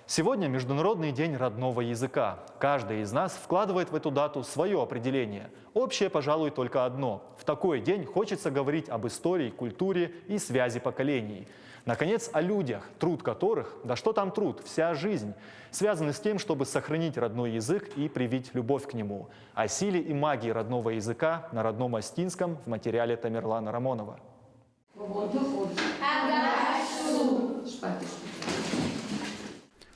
Сегодня Международный день родного языка. Каждый из нас вкладывает в эту дату свое определение. Общее, пожалуй, только одно. В такой день хочется говорить об истории, культуре и связи поколений. Наконец, о людях, труд которых, да что там труд, вся жизнь, связаны с тем, чтобы сохранить родной язык и привить любовь к нему. О силе и магии родного языка на родном астинском в материале Тамерлана Рамонова.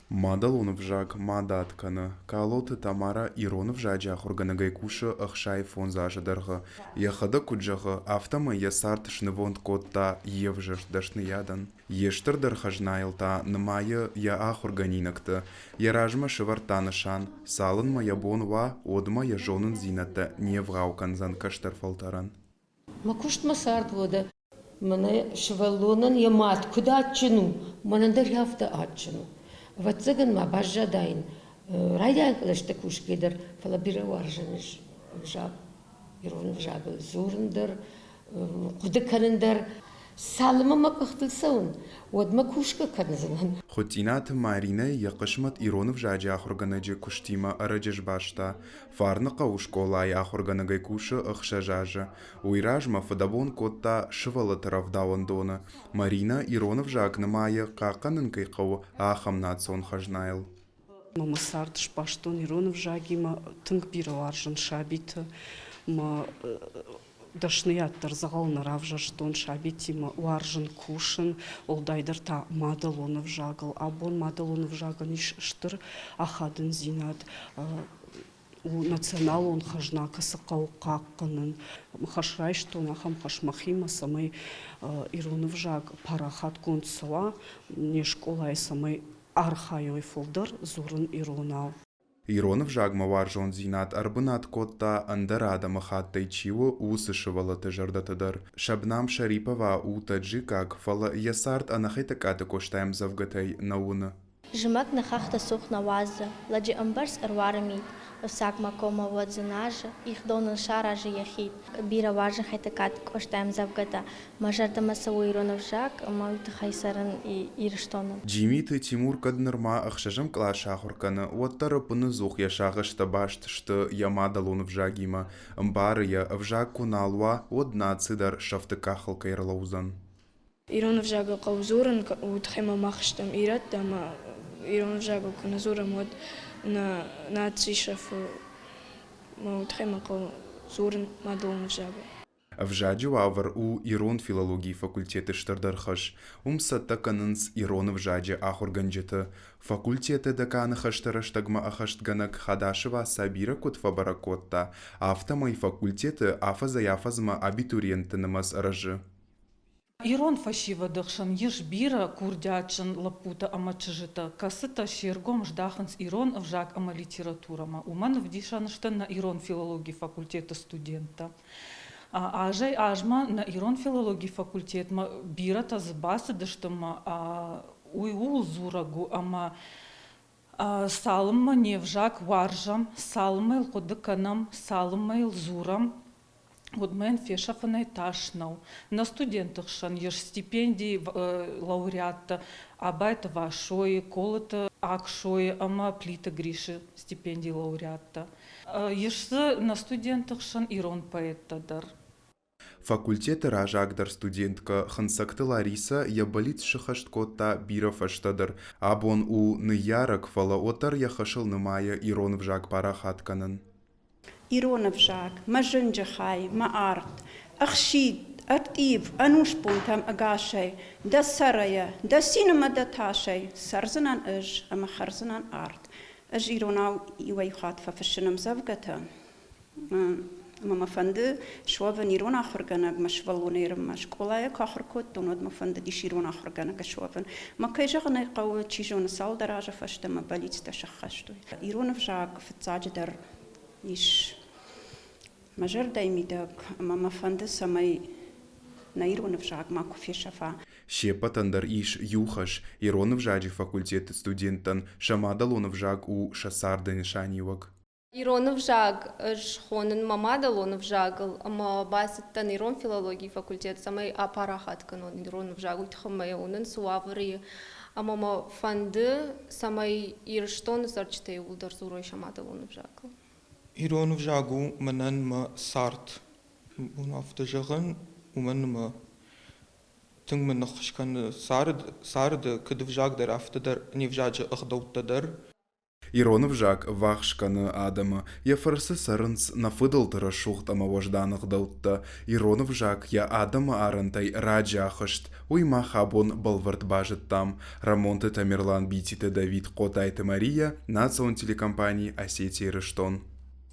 Мадалонов жак мадатканы, калоты Тамара Иронов жаджах органагайкушы ахшай фонзажыдырғы. Яхады куджағы автомы ясарт шнывонд котта евжыш дашны ядан. Ештірдір хажнайлта нымайы я ах органинакты. Яражма шывартанышан, салынма ябонва, одма я жонын зинатты невғауканзан каштыр фалтаран. Макушт масарт вода. Мене швалонан ямат, куда атчыну, манандар яфта атчыну. Ватсыган ма бажжадайн. Райдан кылышты кушкедер, фалабира варжаныш жаб. Ирон жабы зурындар, кудыкарындар. Салыма макахтылсаун, одма кушка канзанан. Хотинат Марина яқышмат Иронов жаджах органаджи куштима араджиш башта. Фарнықа у школа ях органагайкушы ахша жажа. Уйражма фадабон котта шывалы таравдауан дона. Марина Иронов жагнымайы қақанын кайқау ахамнат сон хажнайл. Мама сардыш паштон Иронов жагима тынг бира варжан шабиты. Дашнияттар загална равжаштон шабитима уаржын кушын, олдайдар та мадалонов жагыл, абон мадалонов жагын иш штыр ахадын зинат. У национал он хажна касыкау какканын. Хашрайштон ахам хашмахима самай Иронов жаг парахат концала, не школай самай архайой фолдер зурын Иронау. Иронов жагма варжон зинат арбынат котта андарада махаттай чиво усышывала тыжардатыдар. Шабнам Шарипова у таджикак фала ясарт анахайтакаты коштаем завгатай науны. Жмак на хахта сухна ваза, ладжи амбарс арварамит, всак макома водзинажа, их донан шаражи яхит. Бира важен хайтакат коштаем завгата, мажарда масаву Иронов жак, мавита хайсаран и ирштонан. Джимиты Тимур каднырма ахшажам клаша хурканы, оттары пыны зух яшағы штабашт, что ямадалон в жагима, амбары я в жаг куналва, одна цыдар шафтыка халкайрлаузан. Иронов жага каузуран, утхема махштам ират, дама Иронов жага куназурам вот на цишаф утхема каузуран мадалонов жага. В жаджу авар у Ирон филологии факультеты штардархаш, умсатта канынс Иронов жаджи ахурганджеты. Факультеты деканы хаштараштагма ахаштганак хадашева сабира котфа баракотта, автомай факультеты афазаяфазма абитуриентынымаз ражы. Ирон фашива дыхшан еш бира курдячын лапута ама чыжыта, касыта шергом ждаханс Ирон в жак ама литературама. Уман в дишаныштан на Ирон филологии факультета студента. Ажай ажма на Ирон филологии факультет ма бира тазбасы дыштыма уйул зурагу ама салымма не в жак варжам, салыммайл кодыканам, салыммайл зурам. Вот мен фешафанай ташнау. На студентах шан еш стипендии лауреата, абайта вашои, колыта акшои, ама плита гриши стипендии лауреата. Ешсы на студентах шан Ирон поэттадар. Факультеты ражагдар студентка хансакты Лариса ябалит шихашткота бира фаштадар, абон у ныярак фала отар яхашыл нымая Ирон в жаг парахатканын. Иронов жаг, мажынджахай, маарт, ахшид, актив, анушпунтам агашай, да сарая, да синема да ташай, сарзанан ыж, ама харзанан арт. Ыж Иронау ивайхат фафашинам завгата. Мама фанды шваван Ирон ахурганаг машвалунерам машколая кахаркот, донод мафанды диш Ирон ахурганага шваван. Макайжагнай қауы чижон салдаража фаштама балицта шахаштуй. Иронов жаг фацадждар иш мажар даймидак, мама фанды самай на Иронов жаг маку фешафа. Щепатандар иш юхаш, Иронов жаджи факультеты студентан, шамадалонов жаг у шасарда нишанивак. Иронов жаг, шхонын мамадалонов жагыл, ама басыттан Ирон филологии факультет, самай апарахат канон Иронов жагу тхамай унын суаври Ама фанды самай ирштон сарчтей улдар зурой шамадалон вжакл. Ирон вжагу манан ма сарт. Унафтажаган уман ма тинг man nog kan sarde kudvjag der after nivjaje agdoutader. Иронов жак вахшканы адама, я фарсы сарынс нафыдылтыры шухтама вожданық дылтты. Иронов жак я адама арынтай раджахышт, уйма хабон балвард бажыттам. Рамонты Тамерлан Бититы Давид Котайты Мария, Национ телекомпании Осетии Рыштон.